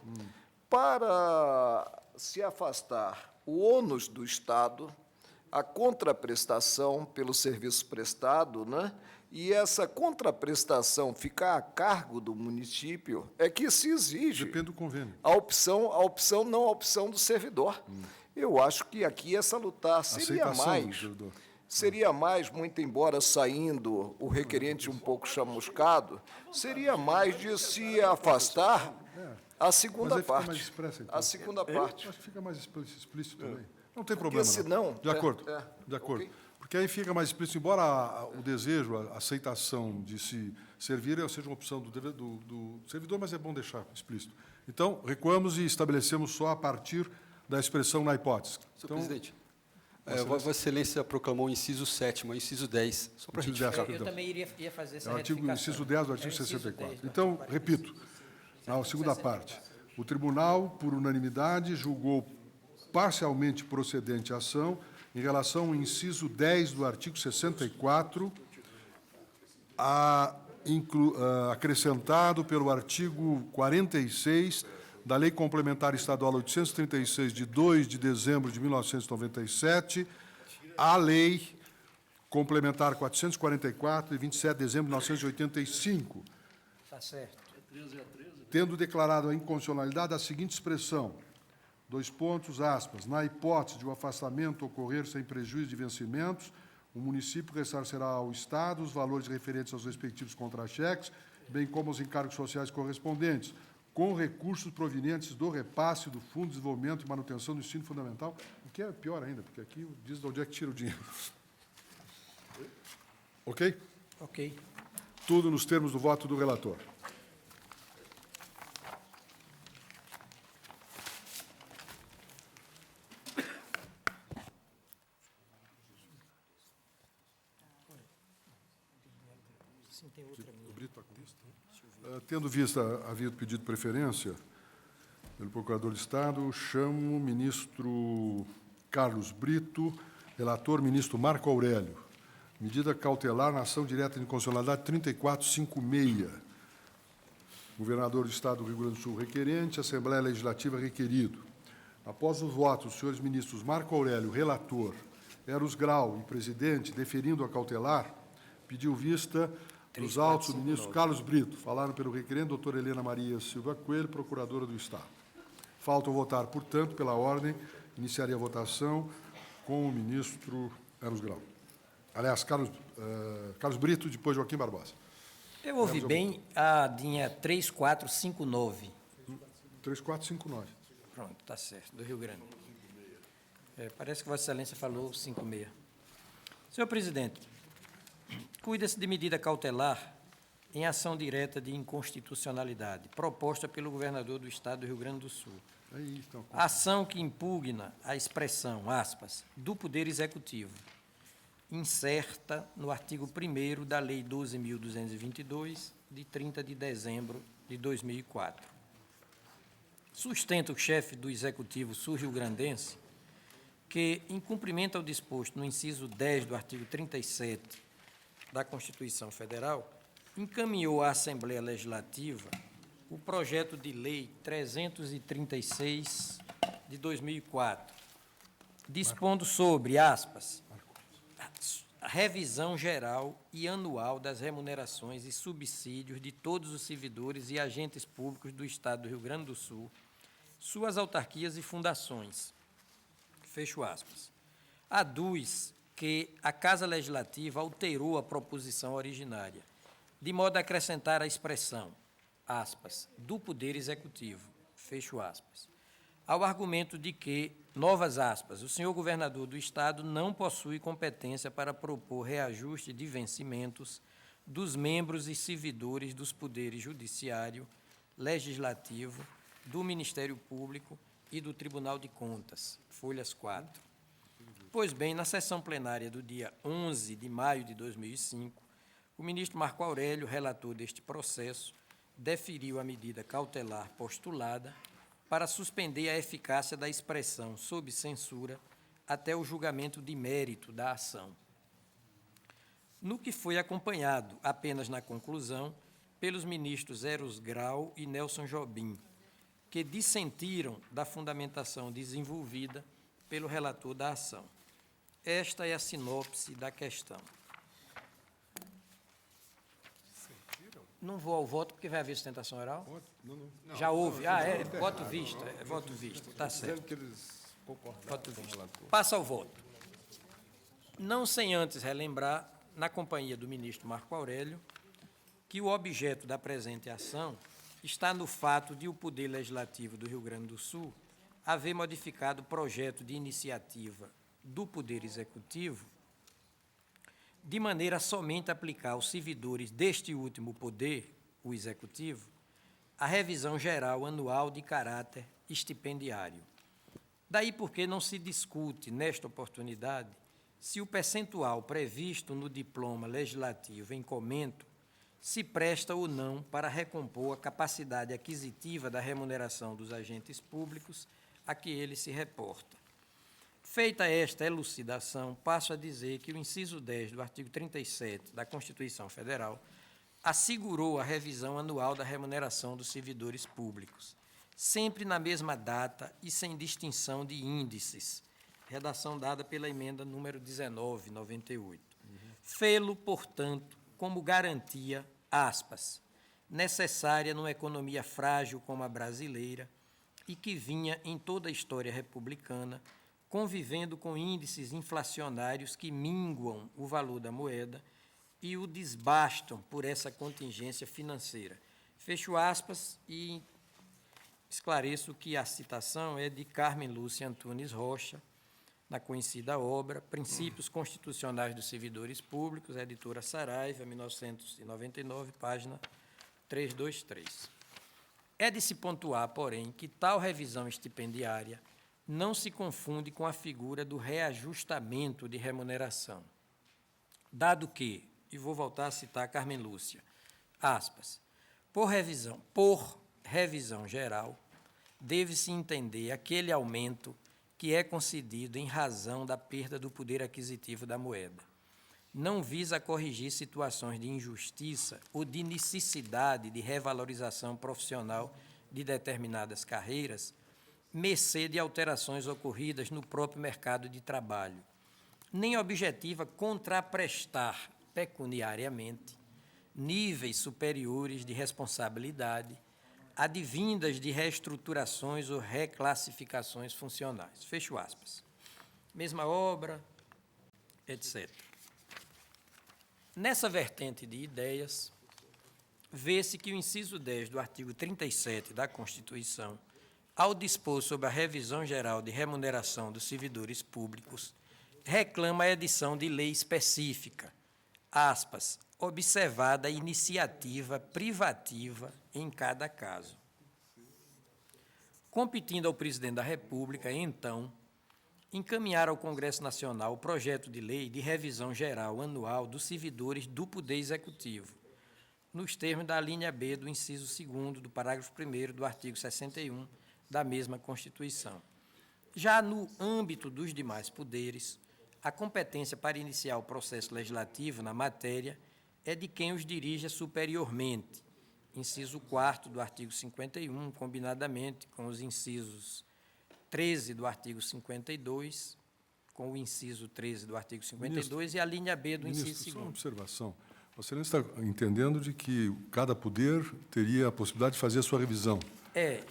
Para se afastar o ônus do Estado, a contraprestação pelo serviço prestado, né? E essa contraprestação ficar a cargo do município, é que se exige Depende do convênio. a opção não a opção do servidor. Eu acho que aqui é salutar. Aceitação do servidor. Seria mais, muito embora saindo o requerente um pouco chamuscado, seria mais de se afastar a segunda Mas aí fica parte. mais expressa, então. A segunda parte. Acho que fica mais explícito também. Não tem problema, senão- De acordo, é, de acordo. ok. Porque aí fica mais explícito, embora o desejo, a aceitação de se servir seja uma opção do servidor, mas é bom deixar explícito. Então, recuamos e estabelecemos só a partir da expressão na hipótese. Senhor Então, presidente, Vossa Excelência proclamou o inciso 7º, o inciso 10, só para a gente Inciso 10, ficar... Eu também ia fazer essa é o artigo, retificação. inciso 10 do artigo É o inciso 64. 10 do Então, artigo repito, na segunda parte, o tribunal, por unanimidade, julgou parcialmente procedente a ação em relação ao inciso 10 do artigo 64, acrescentado pelo artigo 46 da Lei Complementar Estadual 836, de 2 de dezembro de 1997, à Lei Complementar 444, de 27 de dezembro de 1985, Está certo. tendo declarado a inconstitucionalidade a seguinte expressão, dois pontos, aspas, na hipótese de o afastamento ocorrer sem prejuízo de vencimentos, o município ressarcirá ao Estado os valores referentes aos respectivos contra-cheques, bem como os encargos sociais correspondentes, com recursos provenientes do repasse do Fundo de Desenvolvimento e Manutenção do Ensino Fundamental, o que é pior ainda, porque aqui diz de onde é que tira o dinheiro. Ok? Ok. Tudo nos termos do voto do relator. Sim, tem outra minha. Tendo visto havido pedido de preferência pelo Procurador de Estado, chamo o ministro Carlos Brito, relator ministro Marco Aurélio. Medida cautelar na ação direta de inconstitucionalidade 3456. Governador do Estado do Rio Grande do Sul requerente, Assembleia Legislativa requerido. Após os votos dos senhores ministros Marco Aurélio, relator, Eros Grau e presidente, deferindo a cautelar, pediu vista dos autos do ministro Carlos Brito. Falaram pelo requerente, doutora Helena Maria Silva Coelho, procuradora do Estado. Faltam votar, portanto, pela ordem, iniciaria a votação com o ministro Eros Grau. Aliás, Carlos Brito, depois Joaquim Barbosa. Eu ouvi bem a linha 3459. 3459. Pronto, está certo, do Rio Grande. Parece que Vossa Excelência falou 56. Senhor presidente, cuida-se de medida cautelar em ação direta de inconstitucionalidade, proposta pelo governador do Estado do Rio Grande do Sul. Aí, então, Ação que impugna a expressão, aspas, do Poder Executivo, incerta no artigo 1º da Lei 12.222, de 30 de dezembro de 2004. Sustenta o chefe do Executivo sul-rio-grandense que, em cumprimento ao disposto no inciso 10 do artigo 37 da Constituição Federal, encaminhou à Assembleia Legislativa o projeto de Lei 336 de 2004, dispondo sobre, aspas, a revisão geral e anual das remunerações e subsídios de todos os servidores e agentes públicos do Estado do Rio Grande do Sul, suas autarquias e fundações, Fecho aspas. Aduz que a Casa Legislativa alterou a proposição originária, de modo a acrescentar a expressão, aspas, do Poder Executivo, fecho aspas, ao argumento de que, novas aspas, o senhor governador do Estado não possui competência para propor reajuste de vencimentos dos membros e servidores dos poderes judiciário, legislativo, do Ministério Público e do Tribunal de Contas, folhas 4. Pois bem, na sessão plenária do dia 11 de maio de 2005, o ministro Marco Aurélio, relator deste processo, deferiu a medida cautelar postulada para suspender a eficácia da expressão sob censura até o julgamento de mérito da ação, no que foi acompanhado, apenas na conclusão, pelos ministros Eros Grau e Nelson Jobim, que dissentiram da fundamentação desenvolvida pelo relator da ação. Esta é a sinopse da questão. Não vou ao voto, porque vai haver sustentação oral? Não. Já houve. Voto visto. É voto visto. Está certo. Voto visto. Passa ao voto. Não sem antes relembrar, na companhia do ministro Marco Aurélio, que o objeto da presente ação está no fato de o Poder Legislativo do Rio Grande do Sul haver modificado o projeto de iniciativa do Poder Executivo de maneira a somente aplicar aos servidores deste último poder, o Executivo, a revisão geral anual de caráter estipendiário. Daí porque não se discute, nesta oportunidade, se o percentual previsto no diploma legislativo em comento se presta ou não para recompor a capacidade aquisitiva da remuneração dos agentes públicos a que ele se reporta. Feita esta elucidação, passo a dizer que o inciso 10 do artigo 37 da Constituição Federal assegurou a revisão anual da remuneração dos servidores públicos, sempre na mesma data e sem distinção de índices, redação dada pela emenda número 1998. Fê-lo, portanto, como garantia, aspas, necessária numa economia frágil como a brasileira e que vinha em toda a história republicana convivendo com índices inflacionários que minguam o valor da moeda e o desbastam por essa contingência financeira. Fecho aspas e esclareço que a citação é de Carmen Lúcia Antunes Rocha, na conhecida obra Princípios Constitucionais dos Servidores Públicos, editora Saraiva, 1999, página 323. É de se pontuar, porém, que tal revisão estipendiária não se confunde com a figura do reajustamento de remuneração, dado que, e vou voltar a citar Carmen Lúcia, aspas, por revisão geral, deve-se entender aquele aumento que é concedido em razão da perda do poder aquisitivo da moeda. Não visa corrigir situações de injustiça ou de necessidade de revalorização profissional de determinadas carreiras, mercê de alterações ocorridas no próprio mercado de trabalho, nem objetiva contraprestar pecuniariamente níveis superiores de responsabilidade advindas de reestruturações ou reclassificações funcionais. Fecho aspas. Mesma obra, etc. Nessa vertente de ideias, vê-se que o inciso 10 do artigo 37 da Constituição, ao dispor sobre a revisão geral de remuneração dos servidores públicos, reclama a edição de lei específica, aspas, observada a iniciativa privativa em cada caso. Competindo ao presidente da República, então, encaminhar ao Congresso Nacional o projeto de lei de revisão geral anual dos servidores do Poder Executivo, nos termos da linha B do inciso 2º do parágrafo 1º do artigo 61 da mesma Constituição. Já no âmbito dos demais poderes, a competência para iniciar o processo legislativo na matéria é de quem os dirija superiormente, inciso 4º do artigo 51, combinadamente com os incisos 13 do artigo 52, com o inciso 13 do artigo 52 e a linha B do inciso 2º. Só uma observação. Você não está entendendo de que cada poder teria a possibilidade de fazer a sua revisão.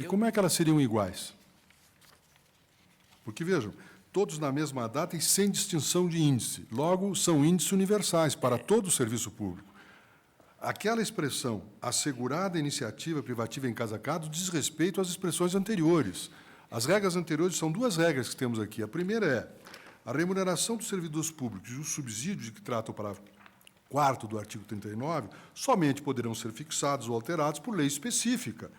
Como é que elas seriam iguais? Porque, vejam, todos na mesma data e sem distinção de índice. Logo, são índices universais para todo o serviço público. Aquela expressão, assegurada a iniciativa privativa em caso a caso, diz respeito às expressões anteriores. As regras anteriores são duas regras que temos aqui. A primeira é a remuneração dos servidores públicos e os subsídios de que trata o parágrafo 4º do artigo 39 somente poderão ser fixados ou alterados por lei específica,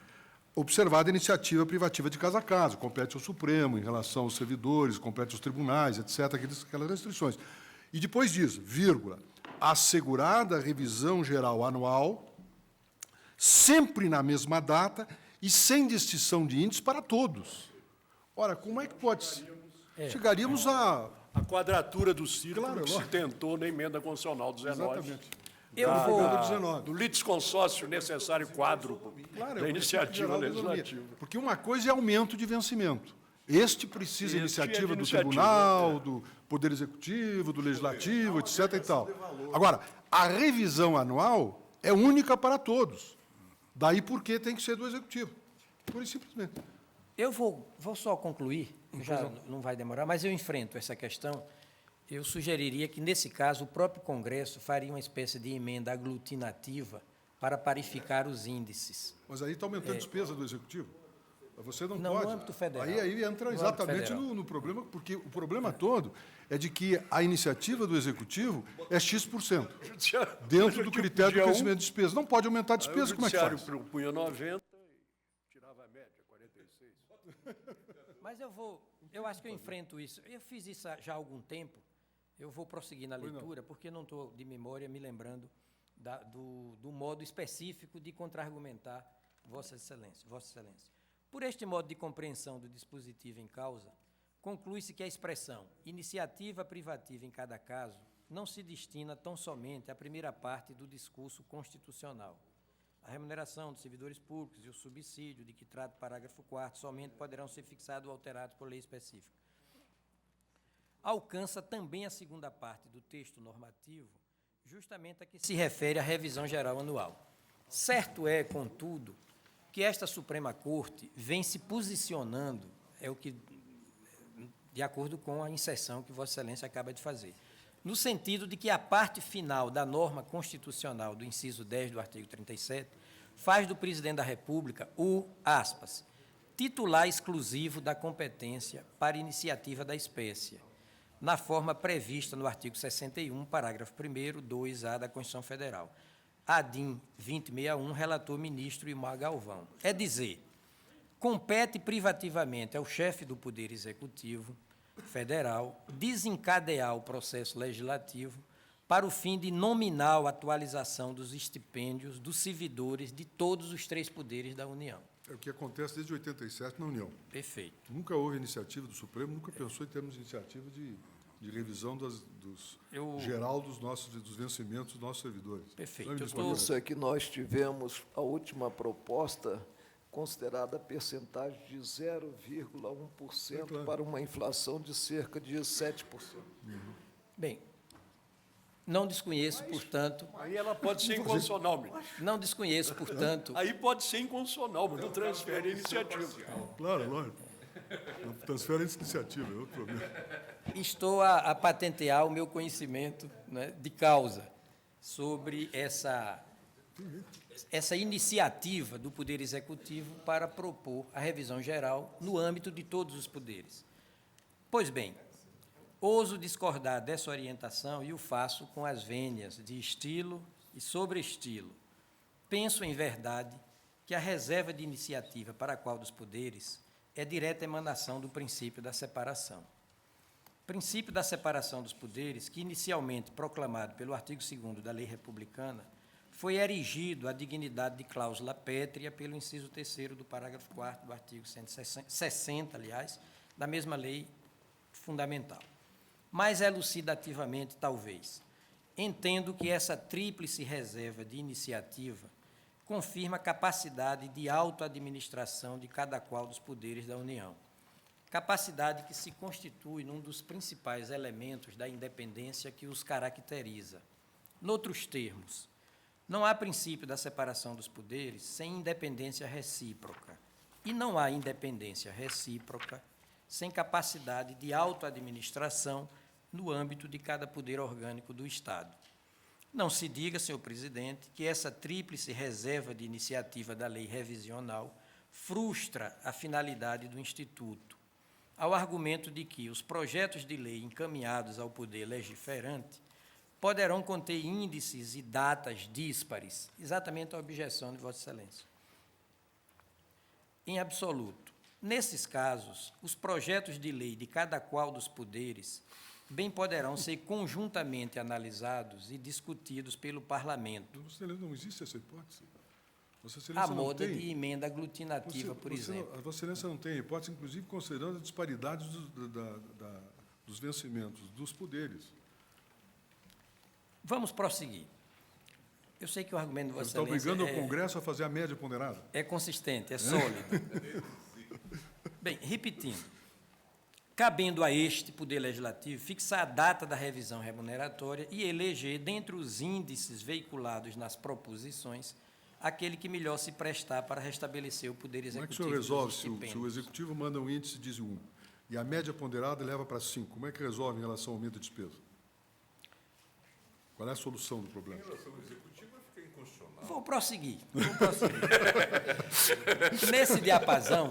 observada a iniciativa privativa de caso a caso, compete ao Supremo em relação aos servidores, compete aos tribunais, etc., aquelas restrições. E depois diz, vírgula, assegurada a revisão geral anual, sempre na mesma data e sem distinção de índices para todos. Ora, como é que pode ser? Chegaríamos a... A quadratura do círculo Claro, que se tentou na emenda constitucional 19. Exatamente. Do litisconsórcio necessário quádruplo da iniciativa legislativa. Porque uma coisa é aumento de vencimento. Este precisa Este iniciativa é de do iniciativa, Tribunal, do Poder Executivo, do Legislativo, etc. e tal. Agora, a revisão anual é única para todos. Daí porque tem que ser do Executivo. Pura e simplesmente. Eu vou só concluir, já não vai demorar, mas eu enfrento essa questão. Eu sugeriria que, nesse caso, o próprio Congresso faria uma espécie de emenda aglutinativa para parificar os índices. Mas aí está aumentando a despesa do Executivo. Você não Não, pode. no âmbito federal. Aí entra No exatamente âmbito federal. no problema, porque o problema todo é de que a iniciativa do Executivo é X%, dentro do critério do crescimento de despesa. Não pode aumentar a despesa, como é que faz? O judiciário propunha 90 e tirava a média, 46. Mas eu acho que eu enfrento isso. Eu fiz isso já há algum tempo. Eu vou prosseguir na leitura, porque não estou de memória me lembrando do modo específico de contra-argumentar Vossa Excelência. Por este modo de compreensão do dispositivo em causa, conclui-se que a expressão iniciativa privativa em cada caso não se destina tão somente à primeira parte do discurso constitucional. A remuneração dos servidores públicos e o subsídio de que trata o parágrafo 4º somente poderão ser fixados ou alterados por lei específica. Alcança também a segunda parte do texto normativo, justamente a que se refere à revisão geral anual. Certo é, contudo, que esta Suprema Corte vem se posicionando, de acordo com a inserção que Vossa Excelência acaba de fazer, no sentido de que a parte final da norma constitucional do inciso 10 do artigo 37 faz do Presidente da República o, aspas, titular exclusivo da competência para iniciativa da espécie, na forma prevista no artigo 61, parágrafo 1º, 2A da Constituição Federal. ADIM 2061, relator ministro Ilmar Galvão. É dizer, compete privativamente ao chefe do Poder Executivo Federal desencadear o processo legislativo para o fim de nominal atualização dos estipêndios dos servidores de todos os três poderes da União. É o que acontece desde 87 na União. Perfeito. Nunca houve iniciativa do Supremo, nunca pensou em termos de iniciativa de revisão geral dos vencimentos dos nossos servidores. Perfeito. Não, Isso é que nós tivemos a última proposta considerada a percentagem de 0,1% para uma inflação de cerca de 7%. Bem, não desconheço, portanto... Aí ela pode ser inconstitucional, ministro. Não desconheço, portanto... Aí pode ser inconstitucional, mas não transfere a iniciativa. Claro, lógico. Não transfere a iniciativa, é outro problema. Estou a patentear o meu conhecimento, né, de causa sobre essa iniciativa do Poder Executivo para propor a revisão geral no âmbito de todos os poderes. Pois bem, ouso discordar dessa orientação e o faço com as vênias de estilo e sobreestilo. Penso, em verdade, que a reserva de iniciativa para qual dos poderes é direta emanação do princípio da separação. Princípio da separação dos poderes, que inicialmente proclamado pelo artigo 2º da Lei Republicana, foi erigido à dignidade de cláusula pétrea pelo inciso 3º do parágrafo 4º do artigo 160, aliás, da mesma lei fundamental. Mais elucidativamente, talvez, entendo que essa tríplice reserva de iniciativa confirma a capacidade de autoadministração de cada qual dos poderes da União. Capacidade que se constitui num dos principais elementos da independência que os caracteriza. Noutros termos, não há princípio da separação dos poderes sem independência recíproca. E não há independência recíproca sem capacidade de autoadministração no âmbito de cada poder orgânico do Estado. Não se diga, senhor presidente, que essa tríplice reserva de iniciativa da lei revisional frustra a finalidade do Instituto, ao argumento de que os projetos de lei encaminhados ao poder legiferante poderão conter índices e datas díspares, exatamente a objeção de Vossa Excelência. Em absoluto, nesses casos, os projetos de lei de cada qual dos poderes bem poderão ser conjuntamente analisados e discutidos pelo Parlamento, Vossa Excelência, não existe essa hipótese. Vossa à Excelência não moda tem. de emenda aglutinativa, por exemplo. Vossa Excelência não tem hipótese, inclusive considerando a disparidade dos vencimentos dos poderes. Vamos prosseguir. Eu sei que o argumento de Vossa Você está Excelência obrigando o Congresso a fazer a média ponderada. é consistente, é sólido. Bem, repetindo, cabendo a este Poder Legislativo fixar a data da revisão remuneratória e eleger, dentre os índices veiculados nas proposições, aquele que melhor se prestar para restabelecer o Poder Como é que o Executivo. senhor resolve dos se o estipêndios. Executivo manda um índice e diz 1, e a média ponderada leva para 5? Como é que resolve em relação ao aumento de despesa? Qual é a solução do problema? Vou prosseguir. Nesse diapasão,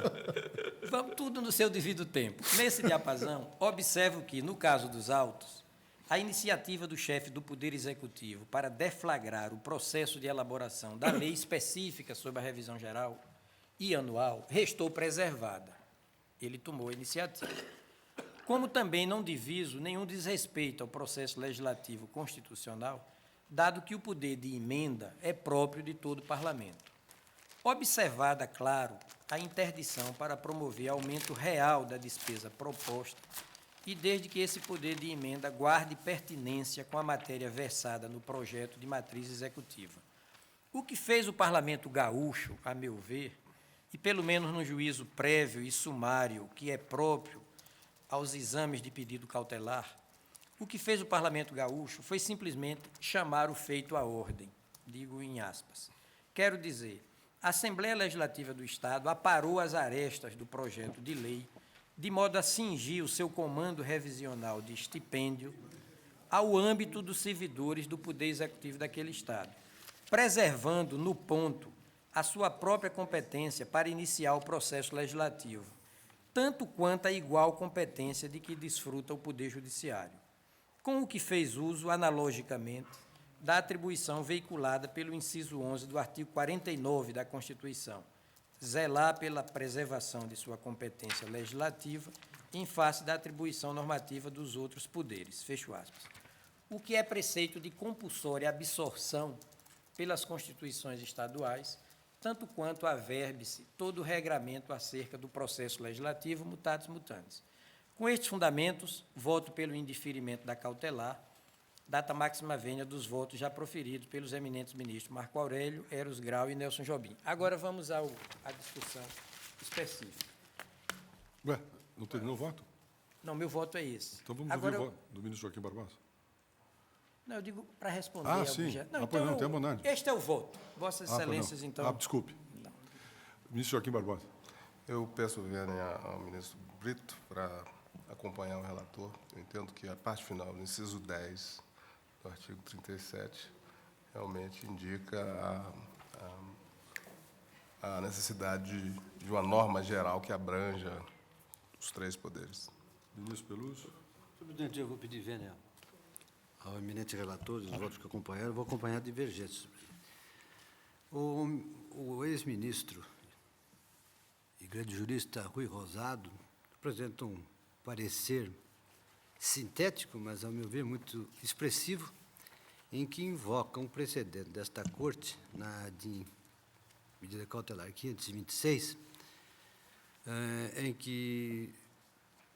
vamos tudo no seu devido tempo. Nesse diapasão, observo que, no caso dos autos, a iniciativa do chefe do Poder Executivo para deflagrar o processo de elaboração da lei específica sobre a revisão geral e anual restou preservada. Ele tomou a iniciativa. Como também não diviso nenhum desrespeito ao processo legislativo constitucional, dado que o poder de emenda é próprio de todo o Parlamento. Observada, claro, a interdição para promover aumento real da despesa proposta e desde que esse poder de emenda guarde pertinência com a matéria versada no projeto de matriz executiva. O que fez o Parlamento gaúcho, a meu ver, e pelo menos no juízo prévio e sumário que é próprio aos exames de pedido cautelar, o que fez o Parlamento gaúcho foi simplesmente chamar o feito à ordem, digo em aspas. Quero dizer, a Assembleia Legislativa do Estado aparou as arestas do projeto de lei, de modo a cingir o seu comando revisional de estipêndio ao âmbito dos servidores do Poder Executivo daquele Estado, preservando, no ponto, a sua própria competência para iniciar o processo legislativo, tanto quanto a igual competência de que desfruta o Poder Judiciário, com o que fez uso, analogicamente, da atribuição veiculada pelo inciso 11 do artigo 49 da Constituição, zelar pela preservação de sua competência legislativa em face da atribuição normativa dos outros poderes, fecho aspas. O que é preceito de compulsória absorção pelas constituições estaduais, tanto quanto averbe-se todo o regramento acerca do processo legislativo mutatis mutandis. Com estes fundamentos, voto pelo indeferimento da cautelar, data máxima vênia dos votos já proferidos pelos eminentes ministros Marco Aurélio, Eros Grau e Nelson Jobim. Agora vamos à discussão específica. Ué, não terminou o voto? Não, meu voto é esse. Então vamos Agora, ouvir o voto do ministro Joaquim Barbosa. Não, eu digo para responder. Ah, ao sim. objeto. Não, Ah, pois não, tem a eu- bondade. Este é o voto. Vossas Pois não. Excelências, então. Ah, desculpe. Ministro Joaquim Barbosa. Eu peço vênia ao ministro Brito para acompanhar o relator. Eu entendo que a parte final, no inciso 10 do artigo 37, realmente indica a necessidade de uma norma geral que abranja os três poderes. Ministro Peluso. Senhor presidente, eu vou pedir vênia ao eminente relator, os votos que acompanharam, vou acompanhar divergências. O ex-ministro e grande jurista Rui Rosado apresenta um parecer sintético, mas, ao meu ver, muito expressivo, em que invoca um precedente desta Corte, na medida cautelar 526, em que,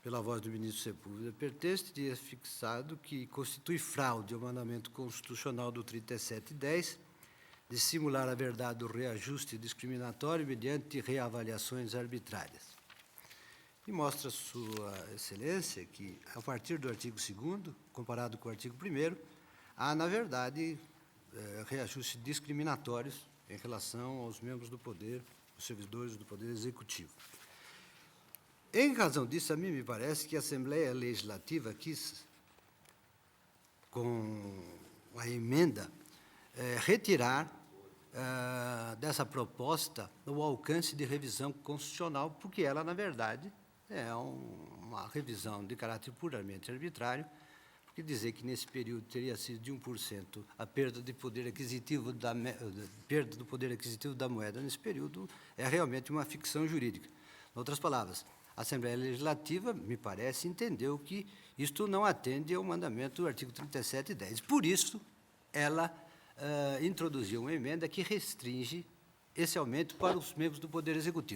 pela voz do ministro Sepúlveda Pertence, teria fixado que constitui fraude ao mandamento constitucional do 3710 de simular a verdade do reajuste discriminatório mediante reavaliações arbitrárias. E mostra Sua Excelência que, a partir do artigo 2º, comparado com o artigo 1º, há, na verdade, reajustes discriminatórios em relação aos membros do Poder, os servidores do Poder Executivo. Em razão disso, a mim me parece que a Assembleia Legislativa quis, com a emenda, retirar dessa proposta o alcance de revisão constitucional, porque ela, na verdade, é uma revisão de caráter puramente arbitrário, porque dizer que nesse período teria sido de 1% a perda de poder aquisitivo perda do poder aquisitivo da moeda nesse período é realmente uma ficção jurídica. Em outras palavras, a Assembleia Legislativa, me parece, entendeu que isto não atende ao mandamento do artigo 37 e 10. Por isso, ela introduziu uma emenda que restringe esse aumento para os membros do Poder Executivo.